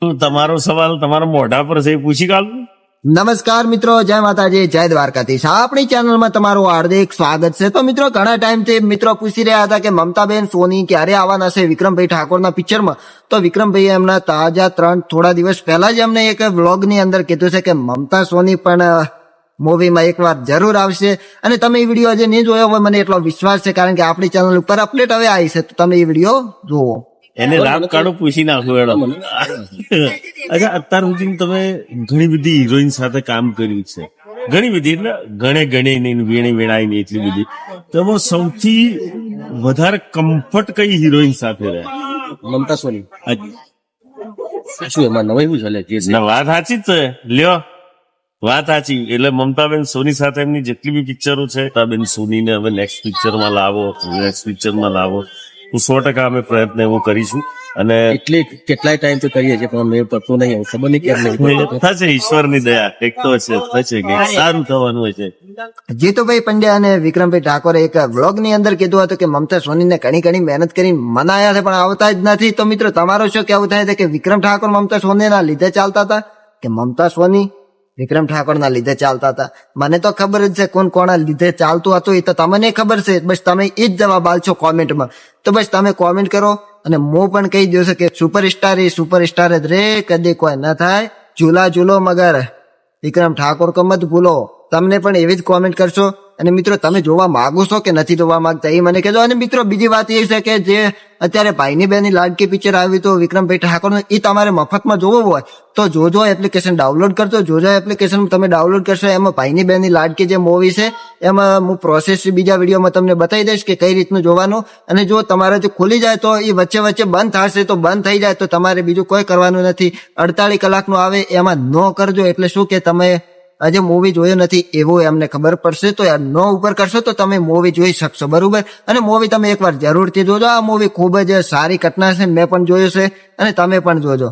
તમારો સવાલ તમારા મોઢા પર છે, પૂછી કાઢું. નમસ્કાર મિત્રો, જય માતાજી, જય દ્વારકાધીશ. આપણી ચેનલમાં તમારું હાર્દિક સ્વાગત છે. તો મિત્રો, ઘણા ટાઈમથી મિત્રો પૂછી રહ્યા હતા કે મમતાબેન સોની ક્યારે આવવાના છે વિક્રમભાઈ ઠાકોરના પિક્ચરમાં. તો વિક્રમભાઈ એમના તાજા થોડા દિવસ પહેલા જ એમને એક વ્લોગની અંદર કીધું છે કે મમતા સોની પણ મૂવીમાં એકવાર જરૂર આવશે. અને તમે એ વિડીયો હજી નહીં જોયો હોય, મને એટલો વિશ્વાસ છે, કારણ કે આપણી ચેનલ ઉપર અપડેટ હવે આવી છે, તો તમે એ વિડીયો જુઓ. એને રાત કાઢો, પૂછી નાખો એડો. અચ્છા, અત્યાર સુધી તમે ઘણી બધી હિરોઈન સાથે કામ કર્યું છે, ઘણી બધી એટલે ગણે વીણી વેણાઈ એટલી બધી. તમે સૌથી વધારે કમ્ફર્ટ કઈ હિરોઈન સાથે રહ્યા? મમતા સોની. શું એમાં નવાઈ શું છે? વાત સાચી જ છે, લ્યો વાત સાચી. એટલે મમતાબેન સોની સાથે એમની જેટલી બી પિક્ચરો છે, મમતાબેન સોનીને હવે નેક્સ્ટ પિક્ચરમાં લાવો. હું 100% અમે પ્રયત્ન એવો કરીશું. અને એટલે કેટલાય ટાઈમ તો કરીએ છીએ, પણ મેળ પડતો નહીં. ખબર નહીં કેમ નહીં થશે, ઈશ્વરની દયા એક તો થશે કે સારું થવાનું હોય છે. જીતુભાઈ પંડ્યા અને વિક્રમભાઈ ઠાકોરે એક વ્લોગની અંદર કીધું હતું કે મમતા સોનીને ઘણી મહેનત કરી મનાયા છે, પણ આવતા જ નથી. તો મિત્રો, તમારો શું કેવું થાય છે કે વિક્રમ ઠાકોર મમતા સોનીના લીધે ચાલતા હતા કે મમતા સોની વિક્રમ ઠાકોરના લીધે ચાલતા હતા? મને તો ખબર જ છે કોના લીધે ચાલતું હતું, એ તો તમને ખબર છે. બસ તમે એ જ જવાબ આલશો કોમેન્ટમાં. તો બસ તમે કોમેન્ટ કરો, અને હું પણ કહી દઉં કે સુપરસ્ટાર જ રે, કદી કોઈ ન થાય. ઝૂલો મગર વિક્રમ ઠાકોર કો મત ભૂલો. તમને પણ એવી જ કોમેન્ટ કરશો. અને મિત્રો, તમે જોવા માંગો છો કે નથી જોવા માંગતા એ મને કહેજો. અને મિત્રો, બીજી વાત એ છે કે જે અત્યારે ભાઈની બેની લાડકી પિક્ચર આવ્યું હતું વિક્રમભાઈ ઠાકોરનું, એ તમારે મફતમાં જોવું હોય તો જોજો એપ્લિકેશન ડાઉનલોડ કરજો. જોજો એપ્લિકેશન તમે ડાઉનલોડ કરશો, એમાં ભાઈની બેની લાડકી જે મૂવી છે એમાં હું પ્રોસેસ બીજા વિડીયોમાં તમને બતાવી દઈશ કે કઈ રીતનું જોવાનું. અને જો તમારે જો ખુલી જાય તો એ વચ્ચે બંધ થશે, તો બંધ થઈ જાય તો તમારે બીજું કોઈ કરવાનું નથી. 48 કલાકનું આવે એમાં નો કરજો, એટલે શું કે તમે આજે મૂવી જોયો નથી એવું એમને ખબર પડશે. તો નો ઉપર કરશો તો તમે મૂવી જોઈ શકશો, બરોબર? અને મૂવી તમે એકવાર જરૂરથી જોજો. આ મૂવી ખૂબ જ સારી ઘટના છે, મેં પણ જોયું છે અને તમે પણ જોજો.